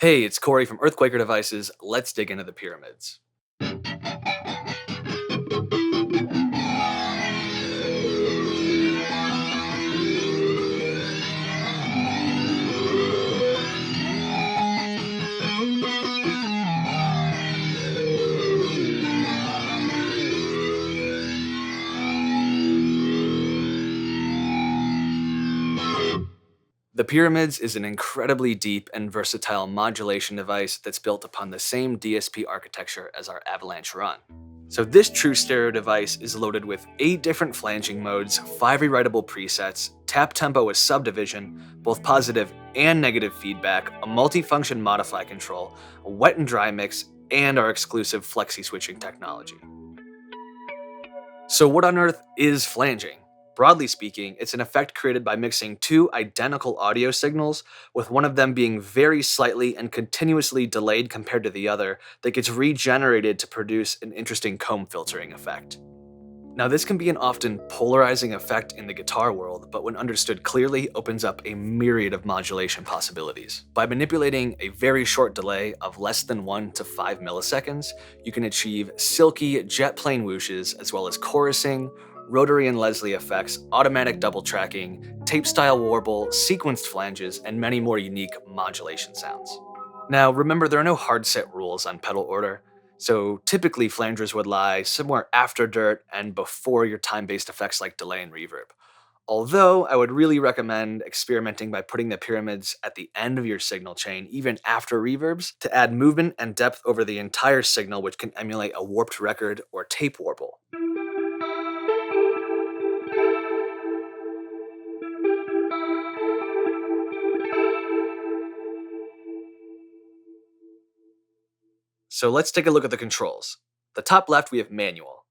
Hey, it's Corey from EarthQuaker Devices. Let's dig into the pyramids. The pyramids is an incredibly deep and versatile modulation device that's built upon the same DSP architecture as our Avalanche Run. So this true stereo device is loaded with 8 different flanging modes, 5 rewritable presets, tap tempo with subdivision, both positive and negative feedback, a multifunction modify control, a wet and dry mix, and our exclusive flexi switching technology. So what on earth is flanging? Broadly speaking, it's an effect created by mixing 2 identical audio signals, with one of them being very slightly and continuously delayed compared to the other, that gets regenerated to produce an interesting comb filtering effect. Now this can be an often polarizing effect in the guitar world, but when understood clearly opens up a myriad of modulation possibilities. By manipulating a very short delay of less than 1 to 5 milliseconds, you can achieve silky jet plane whooshes as well as chorusing, rotary and Leslie effects, automatic double tracking, tape-style warble, sequenced flanges, and many more unique modulation sounds. Now remember, there are no hard set rules on pedal order, so typically flangers would lie somewhere after dirt and before your time-based effects like delay and reverb. Although I would really recommend experimenting by putting the pyramids at the end of your signal chain, even after reverbs, to add movement and depth over the entire signal, which can emulate a warped record or tape warble. So let's take a look at the controls. The top left, we have manual.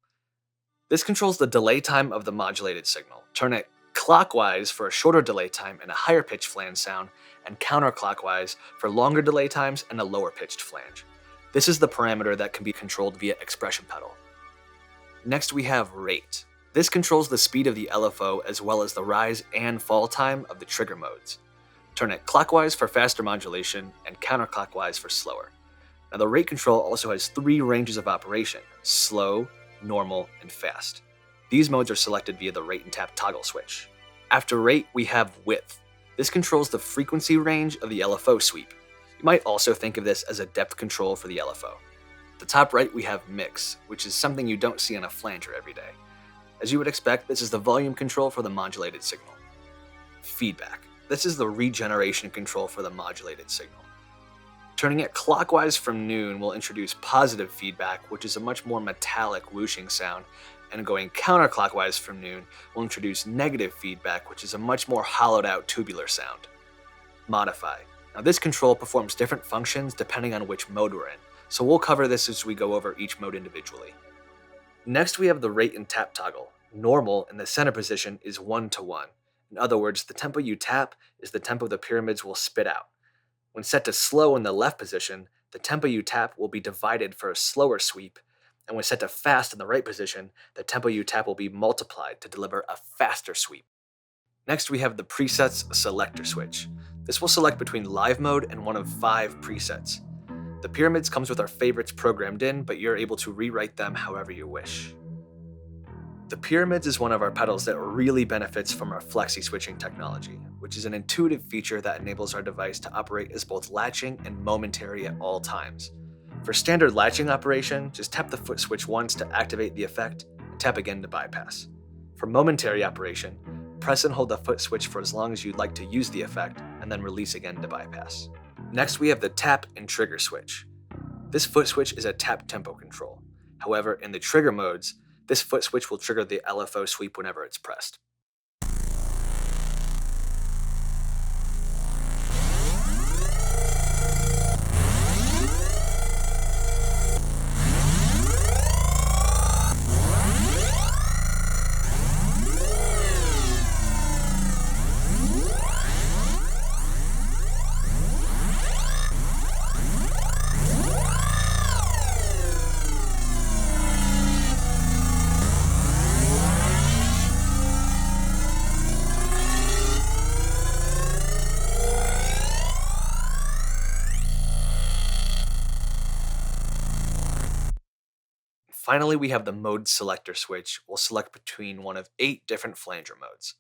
This controls the delay time of the modulated signal. Turn it clockwise for a shorter delay time and a higher pitched flange sound, and counterclockwise for longer delay times and a lower pitched flange. This is the parameter that can be controlled via expression pedal. Next we have rate. This controls the speed of the LFO as well as the rise and fall time of the trigger modes. Turn it clockwise for faster modulation and counterclockwise for slower. Now the rate control also has 3 ranges of operation: slow, normal, and fast. These modes are selected via the rate and tap toggle switch. After rate, we have width. This controls the frequency range of the LFO sweep. You might also think of this as a depth control for the LFO. At the top right, we have mix, which is something you don't see on a flanger every day. As you would expect, this is the volume control for the modulated signal. Feedback. This is the regeneration control for the modulated signal. Turning it clockwise from noon will introduce positive feedback, which is a much more metallic whooshing sound, and going counterclockwise from noon will introduce negative feedback, which is a much more hollowed out tubular sound. Modify. Now this control performs different functions depending on which mode we're in, so we'll cover this as we go over each mode individually. Next we have the rate and tap toggle. Normal in the center position is 1 to 1. In other words, the tempo you tap is the tempo the pyramids will spit out. When set to slow in the left position, the tempo you tap will be divided for a slower sweep, and when set to fast in the right position, the tempo you tap will be multiplied to deliver a faster sweep. Next we have the presets selector switch. This will select between live mode and one of 5 presets. The pyramids comes with our favorites programmed in, but you're able to rewrite them however you wish. The pyramids is one of our pedals that really benefits from our flexi switching technology, which is an intuitive feature that enables our device to operate as both latching and momentary at all times. For standard latching operation, just tap the foot switch once to activate the effect, and tap again to bypass. For momentary operation, press and hold the foot switch for as long as you'd like to use the effect, and then release again to bypass. Next we have the tap and trigger switch. This foot switch is a tap tempo control. However, in the trigger modes, this foot switch will trigger the LFO sweep whenever it's pressed. Finally, we have the mode selector switch. We'll select between one of 8 different flanger modes.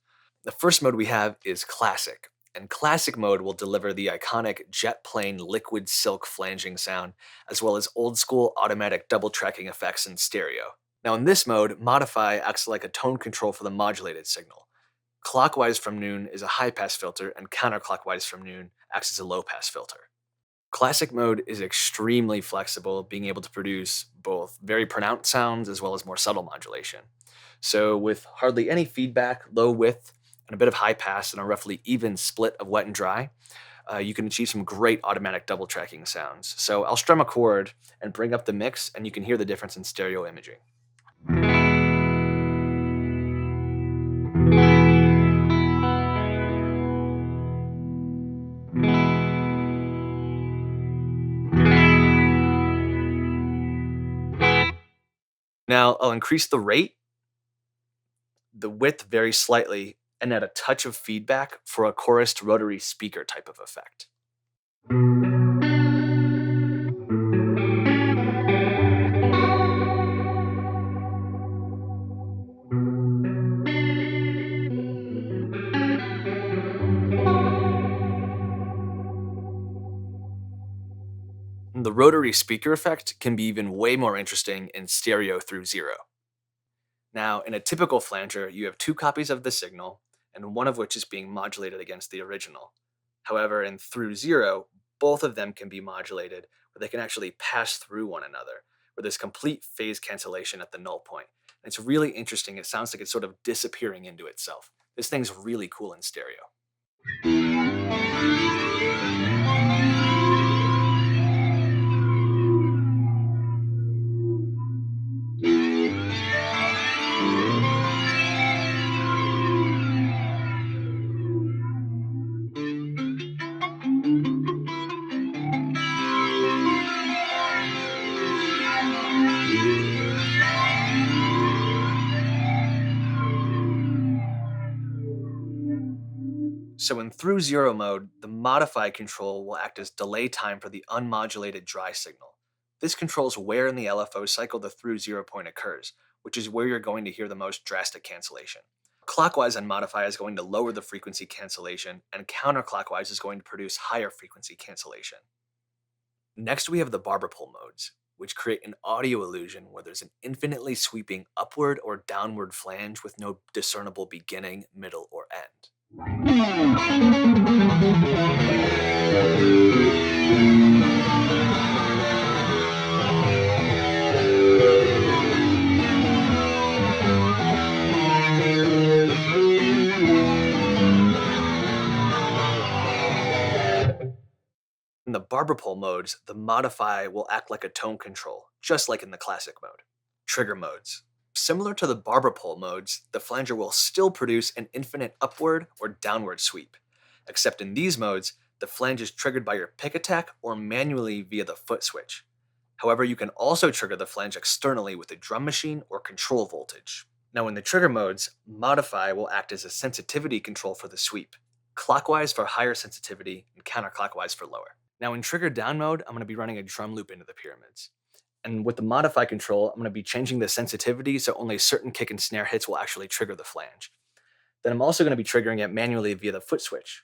The first mode we have is Classic, and Classic mode will deliver the iconic jet plane liquid silk flanging sound, as well as old school automatic double tracking effects in stereo. Now in this mode, Modify acts like a tone control for the modulated signal. Clockwise from noon is a high-pass filter, and counterclockwise from noon acts as a low-pass filter. Classic mode is extremely flexible, being able to produce both very pronounced sounds as well as more subtle modulation. So with hardly any feedback, low width, and a bit of high pass and a roughly even split of wet and dry, you can achieve some great automatic double tracking sounds. So I'll strum a chord and bring up the mix, and you can hear the difference in stereo imaging. Now I'll increase the rate, the width very slightly, and add a touch of feedback for a chorused rotary speaker type of effect. The rotary speaker effect can be even way more interesting in stereo through zero. Now, in a typical flanger, you have 2 copies of the signal, and one of which is being modulated against the original. However, in through zero, both of them can be modulated, where they can actually pass through one another, where there's complete phase cancellation at the null point. And it's really interesting. It sounds like it's sort of disappearing into itself. This thing's really cool in stereo. So in through zero mode, the modify control will act as delay time for the unmodulated dry signal. This controls where in the LFO cycle the through zero point occurs, which is where you're going to hear the most drastic cancellation. Clockwise on modify is going to lower the frequency cancellation, and counterclockwise is going to produce higher frequency cancellation. Next, we have the barber pole modes, which create an audio illusion where there's an infinitely sweeping upward or downward flange with no discernible beginning, middle, or end. In the barber pole modes, the modify will act like a tone control, just like in the classic mode. Trigger modes. Similar to the barber pole modes, the flanger will still produce an infinite upward or downward sweep, except in these modes, the flange is triggered by your pick attack or manually via the foot switch. However, you can also trigger the flange externally with a drum machine or control voltage. Now in the trigger modes, modify will act as a sensitivity control for the sweep, clockwise for higher sensitivity and counterclockwise for lower. Now in trigger down mode, I'm going to be running a drum loop into the pyramids. And with the modify control, I'm going to be changing the sensitivity so only certain kick and snare hits will actually trigger the flange. Then I'm also going to be triggering it manually via the foot switch.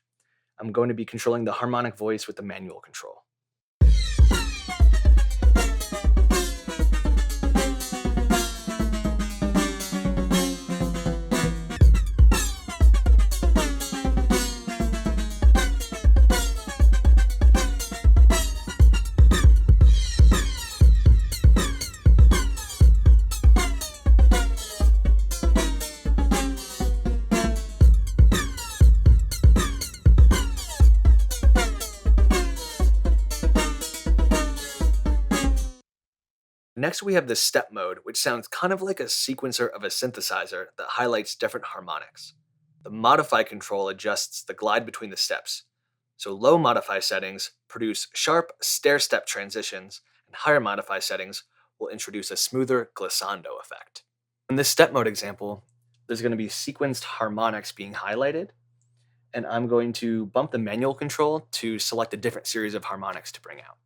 I'm going to be controlling the harmonic voice with the manual control. Next, we have the step mode, which sounds kind of like a sequencer of a synthesizer that highlights different harmonics. The modify control adjusts the glide between the steps. So low modify settings produce sharp stair-step transitions, and higher modify settings will introduce a smoother glissando effect. In this step mode example, there's going to be sequenced harmonics being highlighted, and I'm going to bump the manual control to select a different series of harmonics to bring out.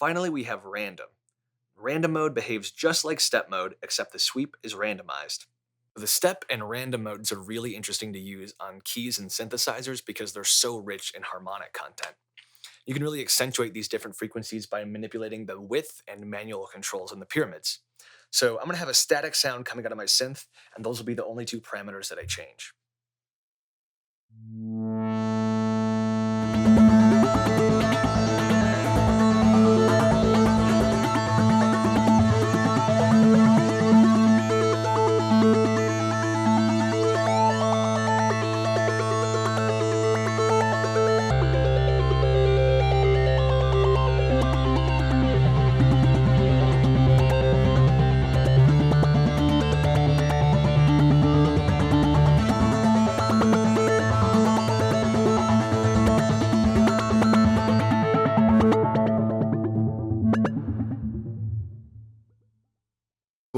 finally, we have random. Random mode behaves just like step mode, except the sweep is randomized. The step and random modes are really interesting to use on keys and synthesizers because they're so rich in harmonic content. You can really accentuate these different frequencies by manipulating the width and manual controls in the pyramids. So I'm going to have a static sound coming out of my synth, and those will be the only two parameters that I change.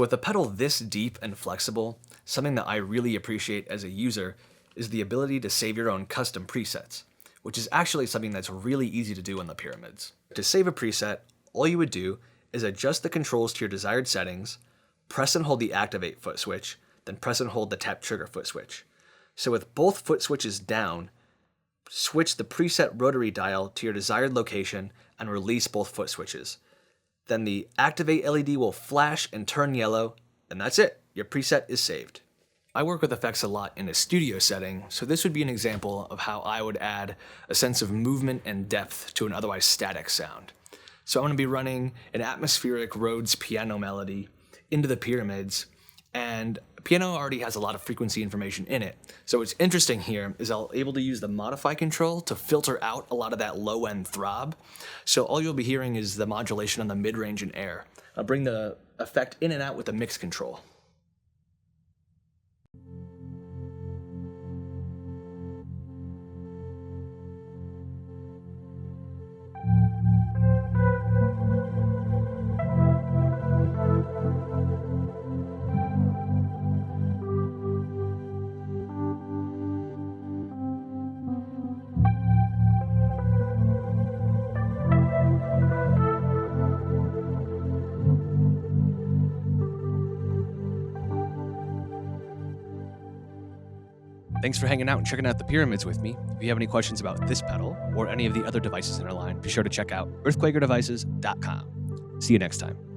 With a pedal this deep and flexible, something that I really appreciate as a user is the ability to save your own custom presets, which is actually something that's really easy to do in the pyramids. To save a preset, all you would do is adjust the controls to your desired settings, press and hold the activate foot switch, then press and hold the tap trigger foot switch. So with both foot switches down, switch the preset rotary dial to your desired location and release both foot switches. Then the activate LED will flash and turn yellow, and that's it. Your preset is saved. I work with effects a lot in a studio setting, so this would be an example of how I would add a sense of movement and depth to an otherwise static sound. So I'm going to be running an atmospheric Rhodes piano melody into the pyramids, and piano already has a lot of frequency information in it. So what's interesting here is I'll able to use the modify control to filter out a lot of that low end throb. So all you'll be hearing is the modulation on the mid-range and air. I'll bring the effect in and out with the mix control. Thanks for hanging out and checking out the pyramids with me. If you have any questions about this pedal or any of the other devices in our line, be sure to check out earthquakerdevices.com. See you next time.